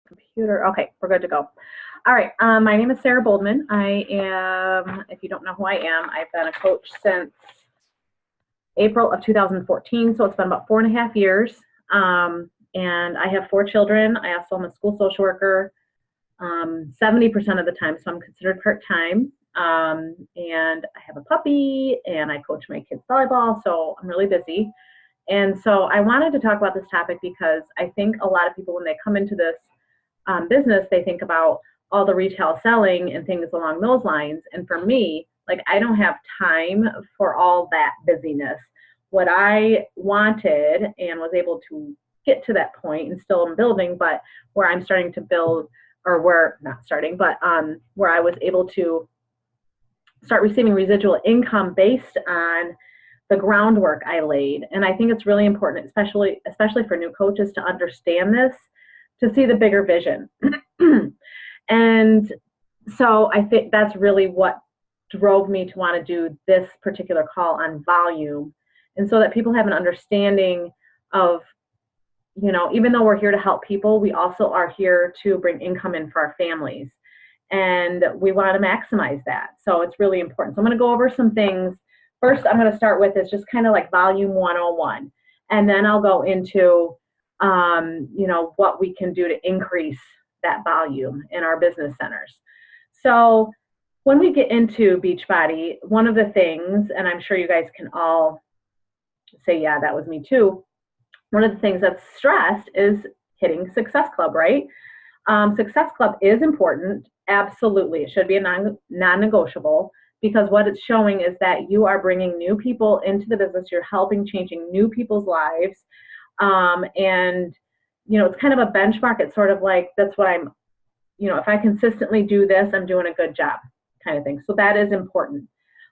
Computer. Okay, we're good to go. All right. My name is Sarah Boldman. I am, if you don't know who I am, I've been a coach since April of 2014. So it's been about 4.5 years. And I have 4 children. I also am a school social worker 70% of the time. So I'm considered part-time. And I have a puppy and I coach my kids volleyball. So I'm really busy. And so I wanted to talk about this topic because I think a lot of people, when they come into this business, they think about all the retail selling and things along those lines. And for me, like, I don't have time for all that busyness. What I wanted and was able to get to that point, and still am building, but where I'm starting to build, or where not starting, but where I was able to start receiving residual income based on the groundwork I laid. And I think it's really important, especially for new coaches, to understand this, to see the bigger vision. And so I think that's really what drove me to want to do this particular call on volume. And so that people have an understanding of, even though we're here to help people, we also are here to bring income in for our families. And we want to maximize that. So it's really important. So I'm going to go over some things. First, I'm going to start with is just kind of like volume 101. And then I'll go into what we can do to increase that volume in our business centers. So when we get into Beachbody, one of the things, and I'm sure you guys can all say, yeah, that was me too. One of the things that's stressed is hitting Success Club, right? Success Club is important. Absolutely. It should be a non-negotiable, because what it's showing is that you are bringing new people into the business. You're helping changing new people's lives. And it's kind of a benchmark. It's sort of like, that's what I'm, if I consistently do this, I'm doing a good job kind of thing. So that is important.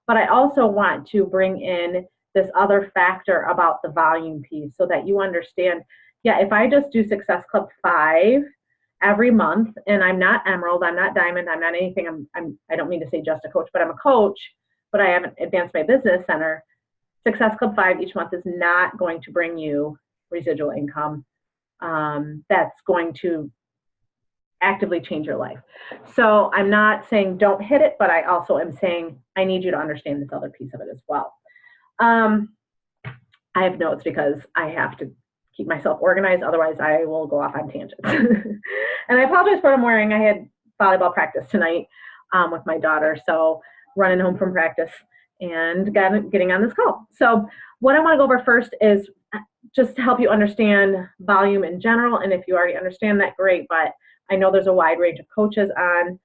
But I also want to bring in this other factor about the volume piece so that you understand, yeah, if I just do Success Club 5 every month, and I'm not Emerald, I'm not Diamond, I'm not anything, I don't mean to say just a coach, but I'm a coach, but I haven't advanced my business center. Success Club 5 each month is not going to bring you residual income that's going to actively change your life. So I'm not saying don't hit it, but I also am saying I need you to understand this other piece of it as well. I have notes because I have to keep myself organized. Otherwise, I will go off on tangents. And I apologize for what I'm wearing. I had volleyball practice tonight with my daughter. So running home from practice and getting on this call. So what I want to go over first is just to help you understand volume in general. And if you already understand that, great. But I know there's a wide range of coaches on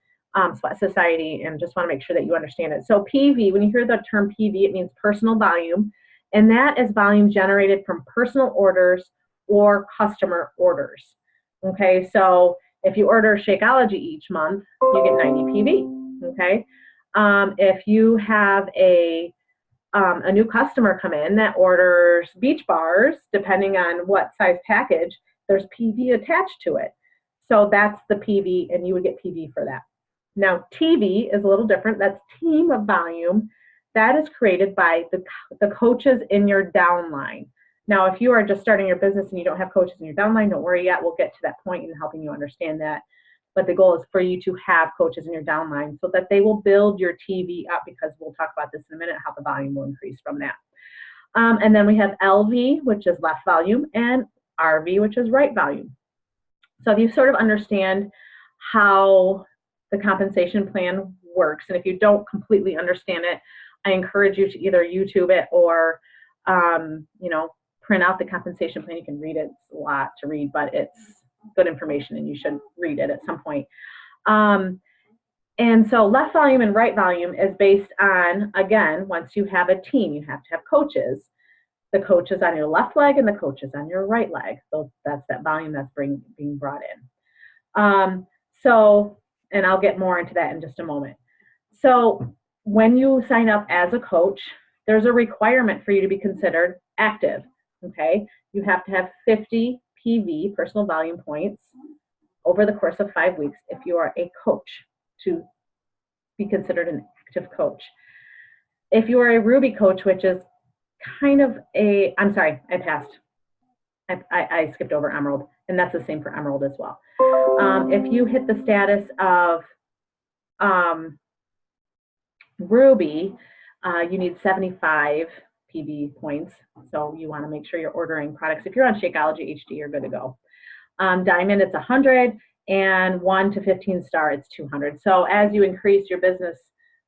Sweat Society, and just want to make sure that you understand it. So PV, when you hear the term PV, it means personal volume. And that is volume generated from personal orders or customer orders. Okay, so if you order Shakeology each month, you get 90 PV. Okay, if you have a new customer come in that orders beach bars, depending on what size package, there's PV attached to it. So that's the PV, and you would get PV for that. Now, TV is a little different. That's team of volume. That is created by the coaches in your downline. Now, if you are just starting your business and you don't have coaches in your downline, don't worry yet. We'll get to that point in helping you understand that. But the goal is for you to have coaches in your downline so that they will build your TV up, because we'll talk about this in a minute, how the volume will increase from that. And then we have LV, which is left volume, and RV, which is right volume. So if you sort of understand how the compensation plan works, and if you don't completely understand it, I encourage you to either YouTube it or, print out the compensation plan. You can read it. It's a lot to read, but it's good information, and you should read it at some point. And so left volume and right volume is based on, again, once you have a team, you have to have coaches. The coaches on your left leg and the coaches on your right leg. So that's that volume that's being brought in. And I'll get more into that in just a moment. So when you sign up as a coach, there's a requirement for you to be considered active. Okay, you have to have 50 PV, personal volume points, over the course of 5 weeks if you are a coach to be considered an active coach. If you are a Ruby coach, which is kind of I'm sorry, I passed. I skipped over Emerald, and that's the same for Emerald as well. If you hit the status of Ruby, you need 75 PV points. So you want to make sure you're ordering products. If you're on Shakeology HD, you're good to go. Diamond, it's 100, and 1 to 15 star, it's 200. So as you increase your business,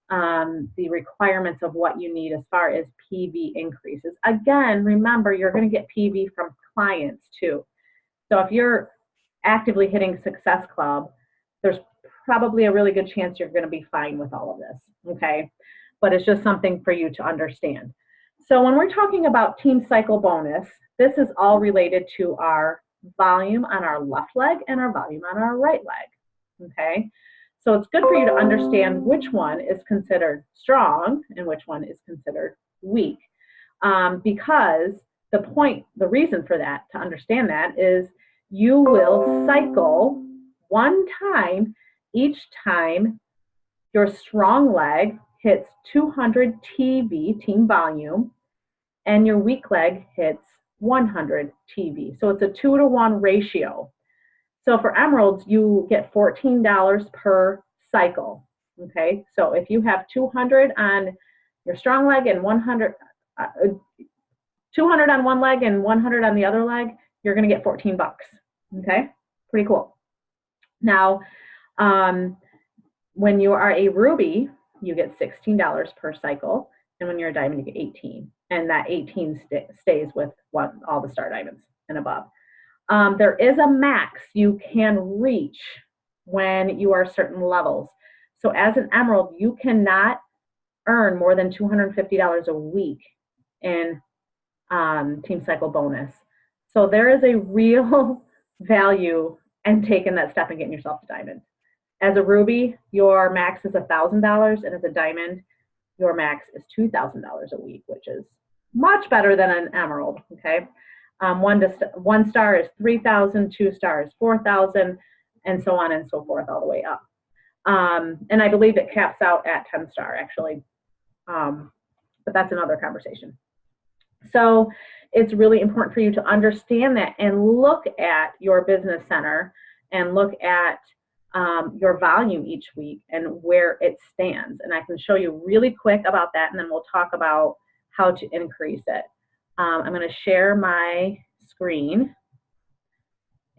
the requirements of what you need as far as PV increases. Again, remember, you're going to get PV from clients too. So if you're actively hitting Success Club, there's probably a really good chance you're going to be fine with all of this, okay? But it's just something for you to understand. So when we're talking about Team Cycle bonus, this is all related to our volume on our left leg and our volume on our right leg, okay? So it's good for you to understand which one is considered strong and which one is considered weak, because the reason for that, to understand that, is you will cycle one time each time your strong leg hits 200 TV, team volume, and your weak leg hits 100 TV. So it's a 2-to-1 ratio. So for emeralds, you get $14 per cycle, okay? So if you have 200 on your strong leg and 200 on one leg and 100 on the other leg, you're gonna get 14 bucks, okay? Pretty cool. Now, when you are a ruby, you get $16 per cycle, and when you're a diamond, you get 18, and that 18 stays with all the star diamonds and above. There is a max you can reach when you are certain levels. So as an emerald, you cannot earn more than $250 a week in Team Cycle bonus. So there is a real value in taking that step and getting yourself to diamond. As a ruby, your max is $1,000, and as a diamond, your max is $2,000 a week, which is much better than an emerald, okay? 1 star is 3,000, 2 stars 4,000, and so on and so forth all the way up. And I believe it caps out at 10 star actually, but that's another conversation. So it's really important for you to understand that and look at your business center and look at your volume each week and where it stands. And I can show you really quick about that, and then we'll talk about how to increase it. I'm going to share my screen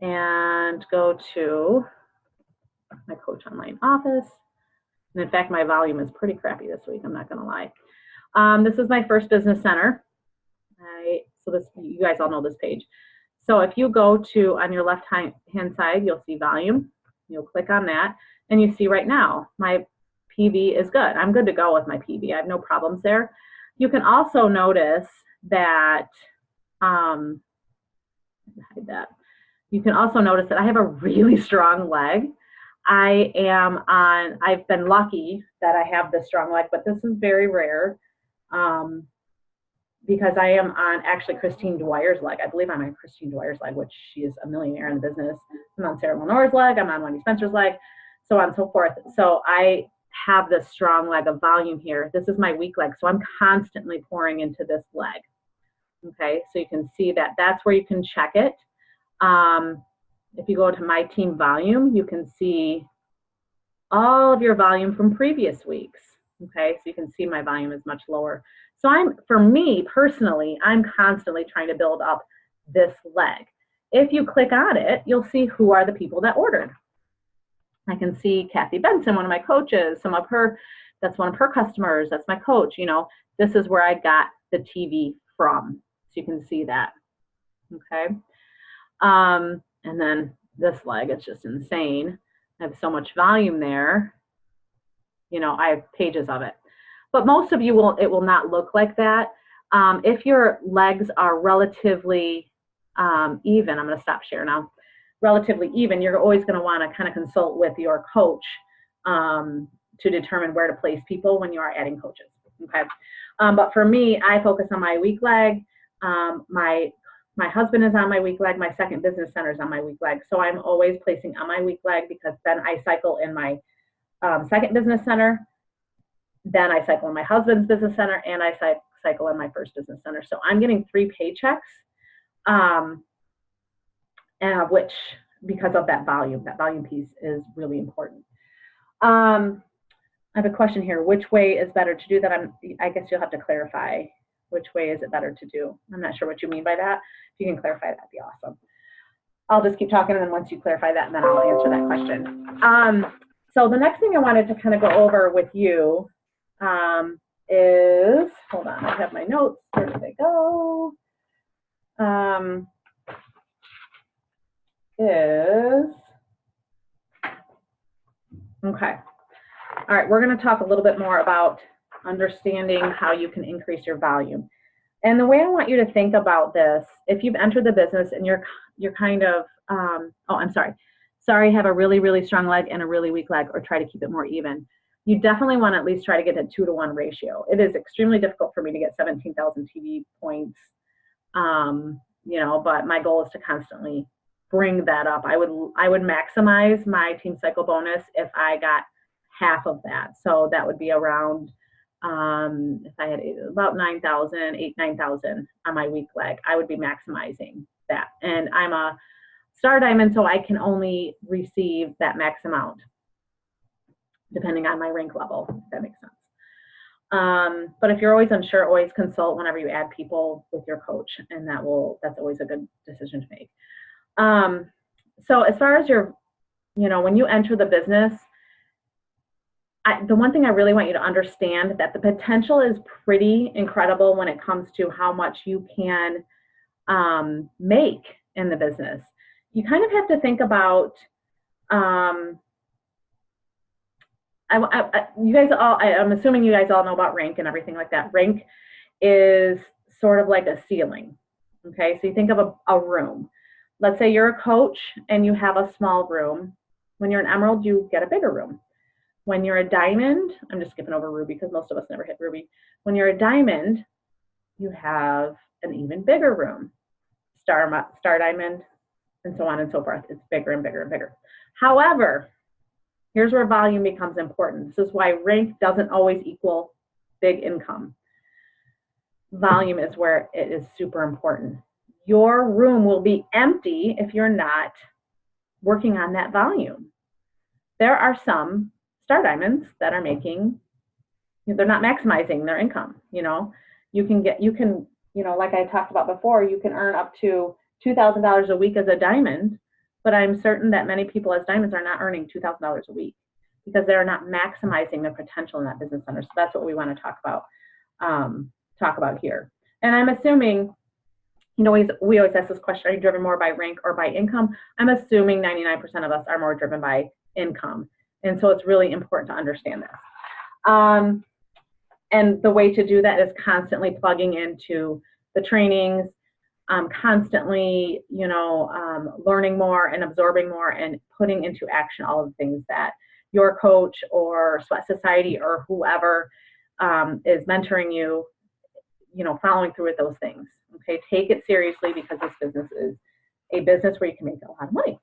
and go to my Coach Online office. And in fact, my volume is pretty crappy this week, I'm not going to lie. This is my first business center. So this, you guys all know this page. So if you go to, on your left hand side, you'll see volume. You'll click on that, and you see right now my PV is good. I'm good to go with my PV. I have no problems there. You can also notice that, hide that. You can also notice that I have a really strong leg. I've been lucky that I have this strong leg, but this is very rare because I am on actually Christine Dwyer's leg. I believe I'm on Christine Dwyer's leg, which she is a millionaire in the business. I'm on Sarah Lenore's leg. I'm on Wendy Spencer's leg, so on and so forth. So I have this strong leg of volume here. This is my weak leg, so I'm constantly pouring into this leg. Okay, so you can see that that's where you can check it. If you go to my team volume, you can see all of your volume from previous weeks. Okay, so you can see my volume is much lower. So for me personally, I'm constantly trying to build up this leg. If you click on it, you'll see who are the people that ordered. I can see Kathy Benson, one of my coaches, that's one of her customers, that's my coach, you know, this is where I got the TV from. So you can see that, okay? And then this leg, it's just insane. I have so much volume there. You know, I have pages of it. But most of you it will not look like that. If your legs are relatively even, I'm going to stop share now, relatively even, you're always going to want to kind of consult with your coach to determine where to place people when you are adding coaches, okay? But for me, I focus on my weak leg. My husband is on my weak leg. My second business center is on my weak leg. So I'm always placing on my weak leg because then I cycle in my second business center. Then I cycle in my husband's business center, and I cycle in my first business center. So I'm getting 3 paychecks, which because of that volume. That volume piece is really important. I have a question here. Which way is better to do that? I guess you'll have to clarify. Which way is it better to do? I'm not sure what you mean by that. If you can clarify, that'd be awesome. I'll just keep talking, and then once you clarify that, then I'll answer that question. So the next thing I wanted to kind of go over with you is, hold on, I have my notes. Where did they go? Okay. All right, we're going to talk a little bit more about understanding how you can increase your volume. And the way I want you to think about this, if you've entered the business and you're kind of, oh, I'm sorry, I have a really, really strong leg and a really weak leg, or try to keep it more even. You definitely want to at least try to get a 2-to-1 ratio. It is extremely difficult for me to get 17,000 TV points, you know, but my goal is to constantly bring that up. I would maximize my team cycle bonus if I got half of that. So that would be around, if I had about 9,000, 9,000 on my weak leg, I would be maximizing that. And I'm a star diamond, so I can only receive that max amount depending on my rank level, if that makes sense. But if you're always unsure, always consult whenever you add people with your coach, and that's always a good decision to make. So as far as when you enter the business, the one thing I really want you to understand that the potential is pretty incredible when it comes to how much you can make in the business. You kind of have to think about, you guys all, I'm assuming you guys all know about rank and everything like that. Rank is sort of like a ceiling. Okay, so you think of a room. Let's say you're a coach and you have a small room. When you're an emerald, you get a bigger room. When you're a diamond, I'm just skipping over ruby because most of us never hit ruby. When you're a diamond, you have an even bigger room. Star diamond, and so on and so forth. It's bigger and bigger and bigger. However, here's where volume becomes important. This is why rank doesn't always equal big income. Volume is where it is super important. Your room will be empty if you're not working on that volume. There are some star diamonds that are making, they're not maximizing their income. You can, like I talked about before, you can earn up to $2,000 a week as a diamond, but I'm certain that many people as diamonds are not earning $2,000 a week because they're not maximizing their potential in that business center. So that's what we want to talk about here. And I'm assuming, we always ask this question, are you driven more by rank or by income? I'm assuming 99% of us are more driven by income. And so it's really important to understand this. And the way to do that is constantly plugging into the trainings, constantly, learning more and absorbing more and putting into action all of the things that your coach or Sweat Society or whoever is mentoring you, following through with those things. Okay, take it seriously because this business is a business where you can make a lot of money.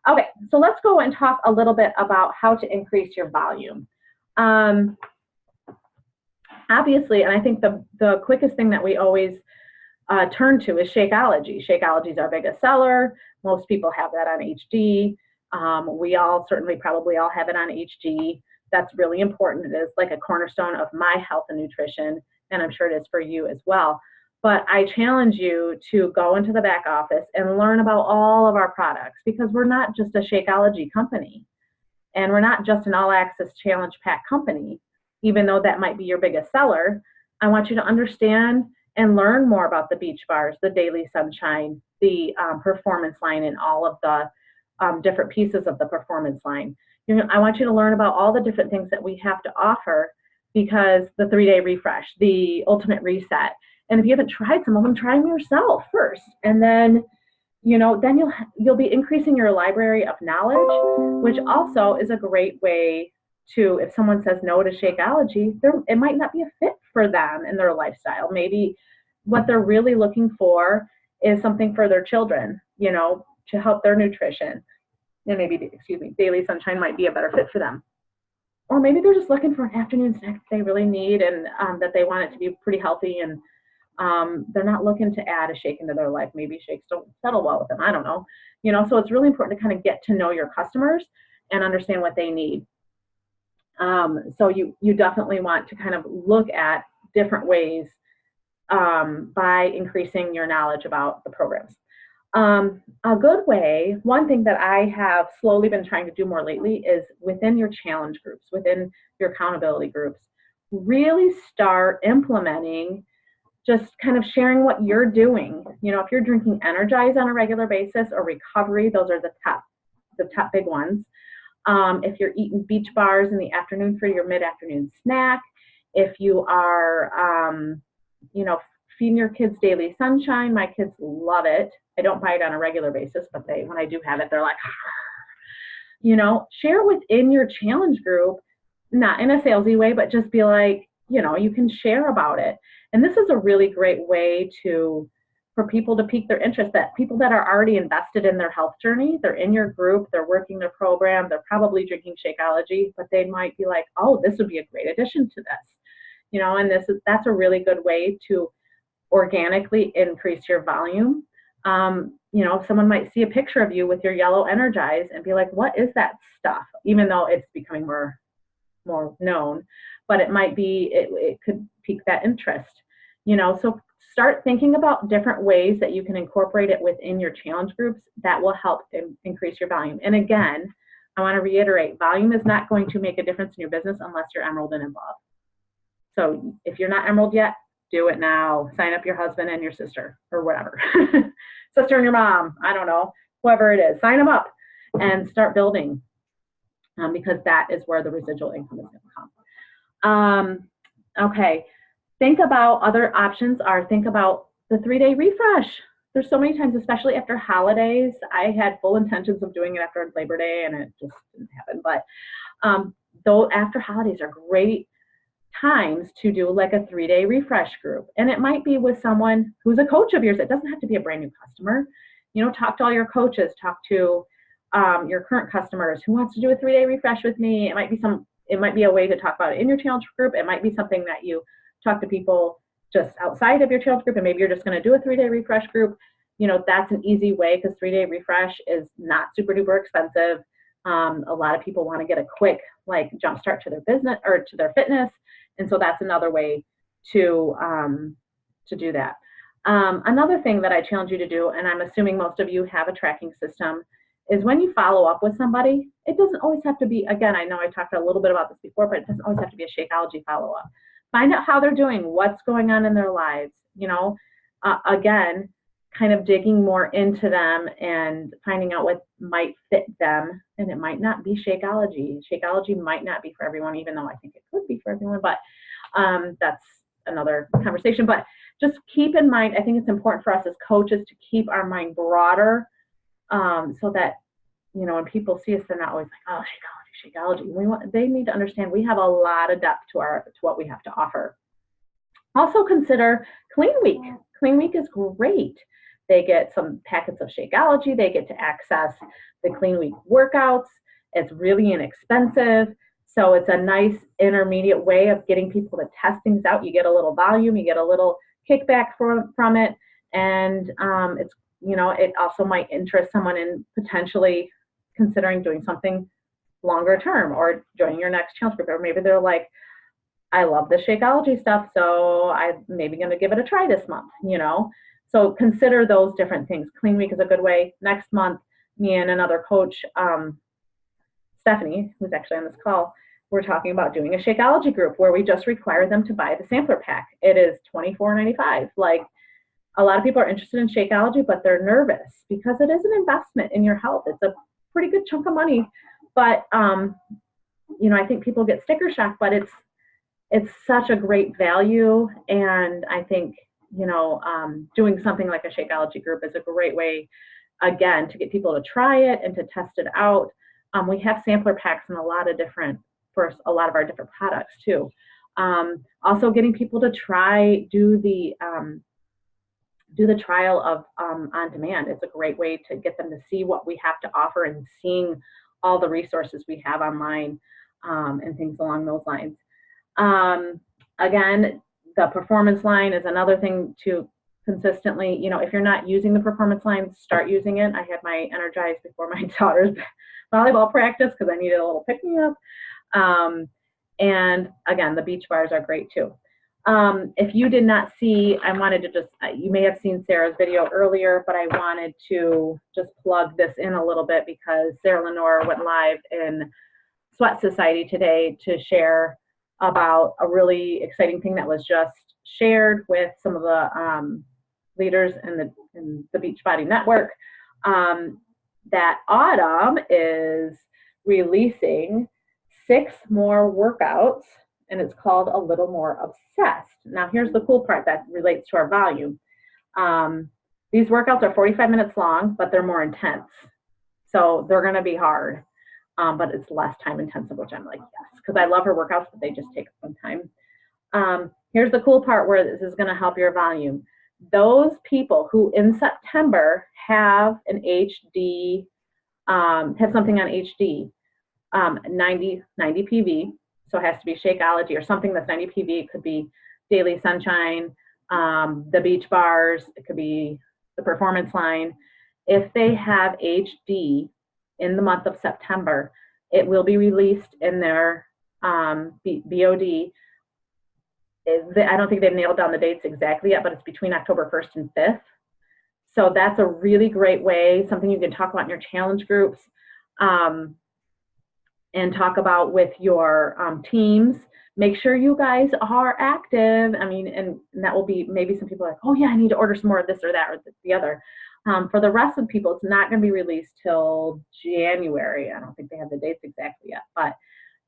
Okay, so let's go and talk a little bit about how to increase your volume. Obviously, and I think the quickest thing that we always turn to is Shakeology. Shakeology is our biggest seller. Most people have that on HD. We all probably all have it on HG. That's really important. It is like a cornerstone of my health and nutrition, and I'm sure it is for you as well. But I challenge you to go into the back office and learn about all of our products, because we're not just a Shakeology company, and we're not just an all-access challenge pack company. Even though that might be your biggest seller, I want you to understand and learn more about the beach bars, the Daily Sunshine, the performance line, and all of the different pieces of the performance line. I want you to learn about all the different things that we have to offer, because the 3-day refresh, the ultimate reset. And if you haven't tried some of them, try them yourself first. And then, then you'll be increasing your library of knowledge, which also is a great way to, if someone says no to Shakeology, it might not be a fit for them in their lifestyle. Maybe what they're really looking for is something for their children, to help their nutrition. And maybe, Daily Sunshine might be a better fit for them. Or maybe they're just looking for an afternoon snack that they really need, and that they want it to be pretty healthy and They're not looking to add a shake into their life. Maybe shakes don't settle well with them. I don't know. So it's really important to kind of get to know your customers and understand what they need. So you definitely want to kind of look at different ways by increasing your knowledge about the programs. A good way, one thing that I have slowly been trying to do more lately is within your challenge groups, within your accountability groups, really start implementing, just kind of sharing what you're doing. If you're drinking Energize on a regular basis or recovery, those are the top big ones. If you're eating beach bars in the afternoon for your mid-afternoon snack, if you are, feeding your kids Daily Sunshine, my kids love it. I don't buy it on a regular basis, but when I do have it, they're like, share within your challenge group, not in a salesy way, but just be like, you can share about it. And this is a really great way for people to pique their interest, that people that are already invested in their health journey, they're in your group, they're working their program, they're probably drinking Shakeology, but they might be like, oh, this would be a great addition to this, and that's a really good way to organically increase your volume. Someone might see a picture of you with your yellow Energize and be like, what is that stuff? Even though it's becoming more known, but it could pique that interest, so start thinking about different ways that you can incorporate it within your challenge groups that will help increase your volume. And again, I want to reiterate, volume is not going to make a difference in your business unless you're Emerald and involved. So if you're not Emerald yet, do it now. Sign up your husband and your sister or whatever. Sister and your mom, I don't know, whoever it is, sign them up and start building, because that is where the residual income is going to come. Okay, think about other options. Think about the 3-day refresh. There's so many times, especially after holidays. I had full intentions of doing it after Labor Day and it just didn't happen. But though after holidays are great times to do like a 3-day refresh group. And it might be with someone who's a coach of yours. It doesn't have to be a brand new customer. Talk to all your coaches, talk to your current customers. Who wants to do a 3-day refresh with me? It might be a way to talk about it in your challenge group. It might be something that you talk to people just outside of your challenge group, and maybe you're just going to do a 3-day refresh group. That's an easy way, because 3-day refresh is not super duper expensive. A lot of people want to get a quick jump start to their business or to their fitness. And so that's another way to do that. Another thing that I challenge you to do, and I'm assuming most of you have a tracking system, is when you follow up with somebody, it doesn't always have to be, again, I know I talked a little bit about this before, but it doesn't always have to be a Shakeology follow-up. Find out how they're doing, what's going on in their lives, again, kind of digging more into them and finding out what might fit them. And it might not be Shakeology. Shakeology might not be for everyone, even though I think it could be for everyone, but that's another conversation. But just keep in mind, I think it's important for us as coaches to keep our mind broader, so that, when people see us, they're not always like, oh, Shakeology. They need to understand we have a lot of depth to what we have to offer. Also consider Clean Week. Clean Week is great. They get some packets of Shakeology. They get to access the Clean Week workouts. It's really inexpensive. So it's a nice intermediate way of getting people to test things out. You get a little volume, you get a little kickback from it. And it also might interest someone in potentially considering doing something longer term or joining your next challenge group. Or maybe they're like, I love the Shakeology stuff, so I'm maybe going to give it a try this month, So consider those different things. Clean Week is a good way. Next month, me and another coach, Stephanie, who's actually on this call, we're talking about doing a Shakeology group where we just require them to buy the sampler pack. It is $24.95. A lot of people are interested in Shakeology, but they're nervous because it is an investment in your health. It's a pretty good chunk of money, but I think people get sticker shock, but it's such a great value. And I think, doing something like a Shakeology group is a great way, again, to get people to try it and to test it out. We have sampler packs in a lot of our different products too. Also getting people to do the trial of on demand. It's a great way to get them to see what we have to offer and seeing all the resources we have online, and things along those lines. Again, The performance line is another thing to consistently, you know, if you're not using the performance line, start using it. I had my Energize before my daughter's volleyball practice because I needed a little pick me up. And again, the beach bars are great too. If you did not see, I wanted to just, you may have seen Sarah's video earlier, but I wanted to just plug this in a little bit because Sarah Lenore went live in Sweat Society today to share about a really exciting thing that was just shared with some of the leaders in the Beachbody Network. That Autumn is releasing 6 more workouts, and it's called A Little More Obsessed. Now, here's the cool part that relates to our volume. These workouts are 45 minutes long, but they're more intense. So they're going to be hard, but it's less time intensive, which I'm like, yes, because I love her workouts, but they just take some time. Here's the cool part where this is going to help your volume. Those people who in September have an HD, have something on HD, 90 PV, so it has to be Shakeology or something that's 90 PV. It could be Daily Sunshine, the beach bars, it could be the performance line. If they have HD in the month of September, it will be released in their BOD. I don't think they've nailed down the dates exactly yet, but it's between October 1st and 5th. So that's a really great way, something you can talk about in your challenge groups, and talk about with your teams. Make sure you guys are active. I mean, and that will be, maybe some people are like, oh yeah, I need to order some more of this or that or the other. For the rest of the people, it's not going to be released till January. I don't think they have the dates exactly yet, but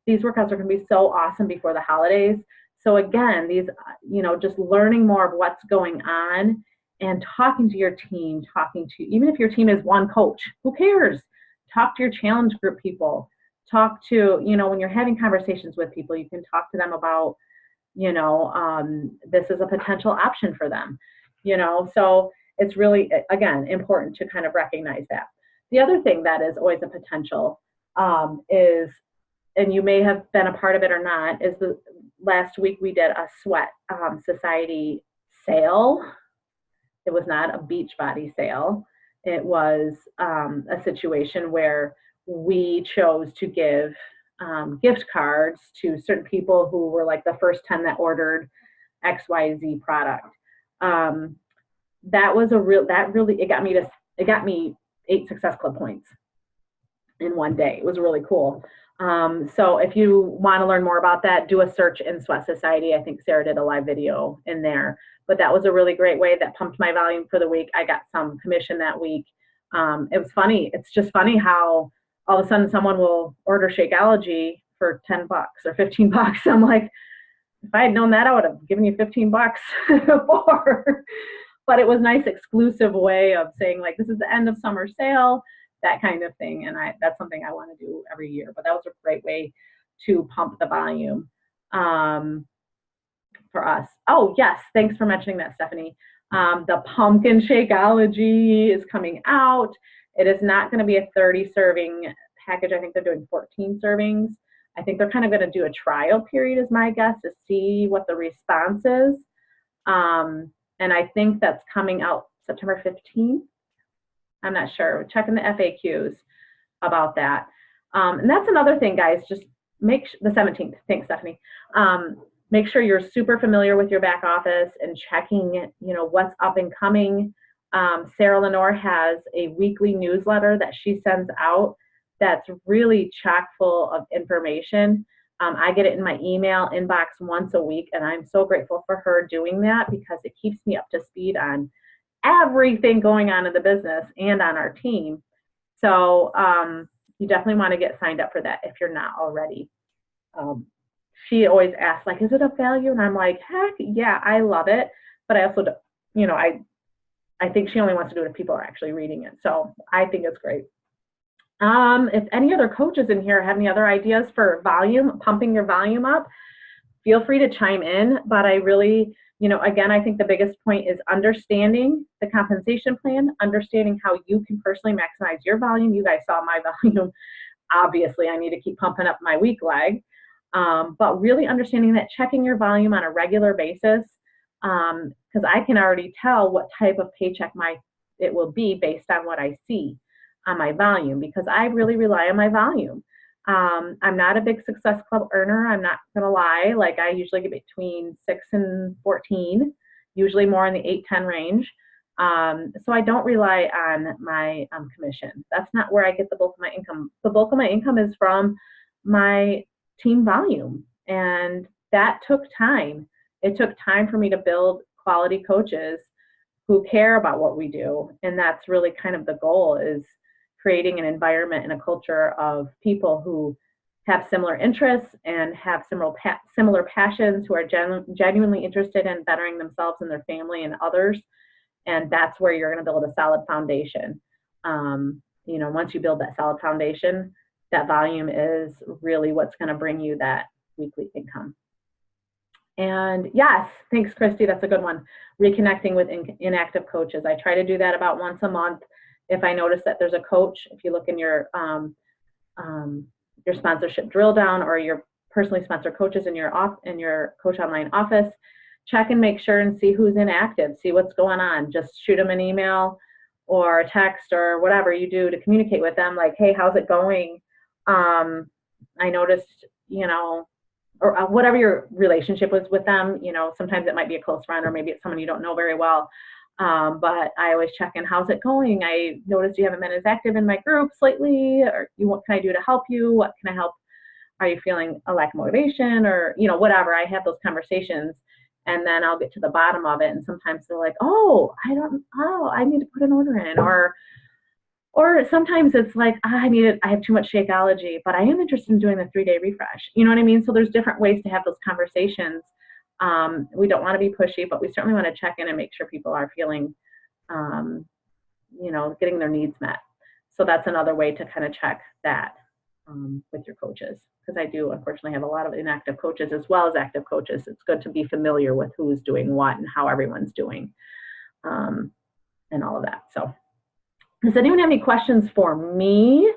these workouts are going to be so awesome before the holidays. So again, these, you know, just learning more of what's going on and talking to your team, even if your team is one coach, who cares? Talk to your challenge group people. Talk to, you know, when you're having conversations with people, you can talk to them about, you know, this is a potential option for them, you know, so it's really, again, important to kind of recognize that. The other thing that is always a potential is, and you may have been a part of it or not, is last week we did a Sweat Society sale. It was not a Beachbody sale. It was a situation where we chose to give gift cards to certain people who were like the first 10 that ordered XYZ product. That was it got me 8 Success Club points in one day. It was really cool. So if you want to learn more about that, do a search in Sweat Society. I think Sarah did a live video in there, but that was a really great way that pumped my volume for the week. I got some commission that week. It was funny. It's just funny how all of a sudden someone will order Shakeology for $10 or $15. I'm like, if I had known that, I would have given you $15 before. But it was a nice exclusive way of saying, like, this is the end of summer sale, that kind of thing. And that's something I want to do every year. But that was a great way to pump the volume for us. Oh, yes. Thanks for mentioning that, Stephanie. The pumpkin Shakeology is coming out. It is not going to be a 30 serving package. I think they're doing 14 servings. I think they're kind of going to do a trial period, is my guess, to see what the response is. And I think that's coming out September 15th. I'm not sure. Checking the FAQs about that. And that's another thing, guys. Just the 17th. Thanks, Stephanie. Make sure you're super familiar with your back office and checking, you know, what's up and coming. Sarah Lenore has a weekly newsletter that she sends out that's really chock full of information. I get it in my email inbox once a week, and I'm so grateful for her doing that because it keeps me up to speed on everything going on in the business and on our team. So you definitely want to get signed up for that if you're not already. She always asks, like, is it of value? And I'm like, heck yeah, I love it. But I also, you know, I think she only wants to do it if people are actually reading it. So I think it's great. If any other coaches in here have any other ideas for volume, pumping your volume up, feel free to chime in. But I really, you know, again, I think the biggest point is understanding the compensation plan, understanding how you can personally maximize your volume. You guys saw my volume. Obviously, I need to keep pumping up my weak leg. But really understanding that, checking your volume on a regular basis, because I can already tell what type of paycheck it will be based on what I see on my volume, because I really rely on my volume. I'm not a big Success Club earner. I'm not going to lie. Like, I usually get between 6 and 14, usually more in the 8-10 range. So I don't rely on my commission. That's not where I get the bulk of my income. The bulk of my income is from my team volume. And that took time. It took time for me to build quality coaches who care about what we do. And that's really kind of the goal, is creating an environment and a culture of people who have similar interests and have similar passions, who are genuinely interested in bettering themselves and their family and others. And that's where you're going to build a solid foundation. Once you build that solid foundation, that volume is really what's going to bring you that weekly income. And yes, thanks, Christy. That's a good one. Reconnecting with inactive coaches. I try to do that about once a month. If I notice that there's a coach, if you look in your sponsorship drill down, or your personally sponsored coaches in your Coach Online office, check and make sure and see who's inactive, see what's going on. Just shoot them an email or a text or whatever you do to communicate with them, like, hey, how's it going? I noticed, or whatever your relationship was with them. Sometimes it might be a close friend, or maybe it's someone you don't know very well. But I always check in, how's it going? I noticed you haven't been as active in my groups lately, or what can I do to help you? What can I help? Are you feeling a lack of motivation, or, whatever? I have those conversations, and then I'll get to the bottom of it. And sometimes they're like, I need to put an order in, or sometimes it's like, I have too much Shakeology, but I am interested in doing the 3-day refresh. You know what I mean? So there's different ways to have those conversations. We don't want to be pushy, but we certainly want to check in and make sure people are feeling, getting their needs met. So that's another way to kind of check that with your coaches, because I do unfortunately have a lot of inactive coaches as well as active coaches. It's good to be familiar with who's doing what and how everyone's doing, and all of that. So does anyone have any questions for me?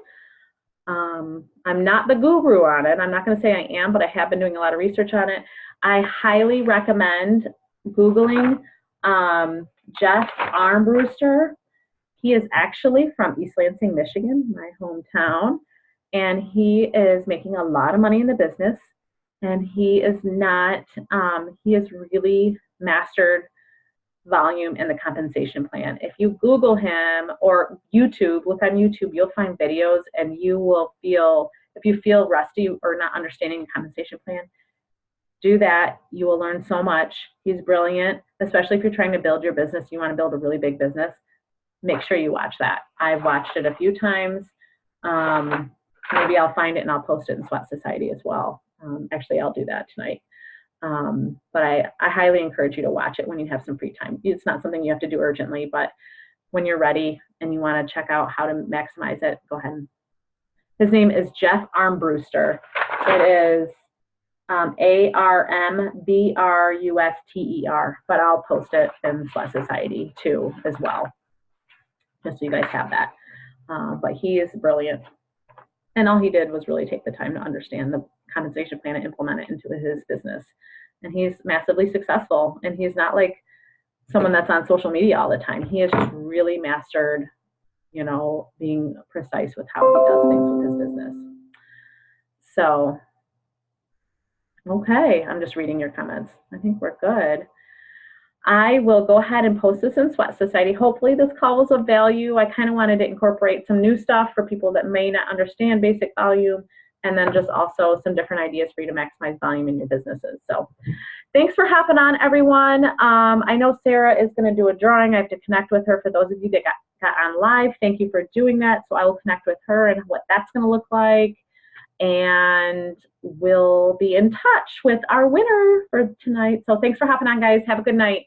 I'm not the guru on it. I'm not going to say I am, but I have been doing a lot of research on it. I highly recommend Googling Jeff Armbruster. He is actually from East Lansing, Michigan, my hometown, and he is making a lot of money in the business. And he is he has really mastered volume and the compensation plan. If you Google him or look on YouTube, you'll find videos, and you will feel, if you feel rusty or not understanding the compensation plan, do that. You will learn so much. He's brilliant, especially if you're trying to build your business. You want to build a really big business. Make sure you watch that. I've watched it a few times. Maybe I'll find it and I'll post it in Sweat Society as well. Actually, I'll do that tonight. But I highly encourage you to watch it when you have some free time. It's not something you have to do urgently, but when you're ready and you want to check out how to maximize it, go ahead. His name is Jeff Armbruster. It is Armbruster, but I'll post it in Sweat Society too as well, just so you guys have that. But he is brilliant. And all he did was really take the time to understand the compensation plan and implement it into his business. And he's massively successful. And he's not like someone that's on social media all the time. He has just really mastered, being precise with how he does things with his business. So, okay, I'm just reading your comments. I think we're good. I will go ahead and post this in Sweat Society. Hopefully this call was of value. I kind of wanted to incorporate some new stuff for people that may not understand basic volume, and then just also some different ideas for you to maximize volume in your businesses. So thanks for hopping on, everyone. I know Sarah is going to do a drawing. I have to connect with her. For those of you that got on live, thank you for doing that. So I will connect with her and what that's going to look like. And we'll be in touch with our winner for tonight. So thanks for hopping on, guys. Have a good night.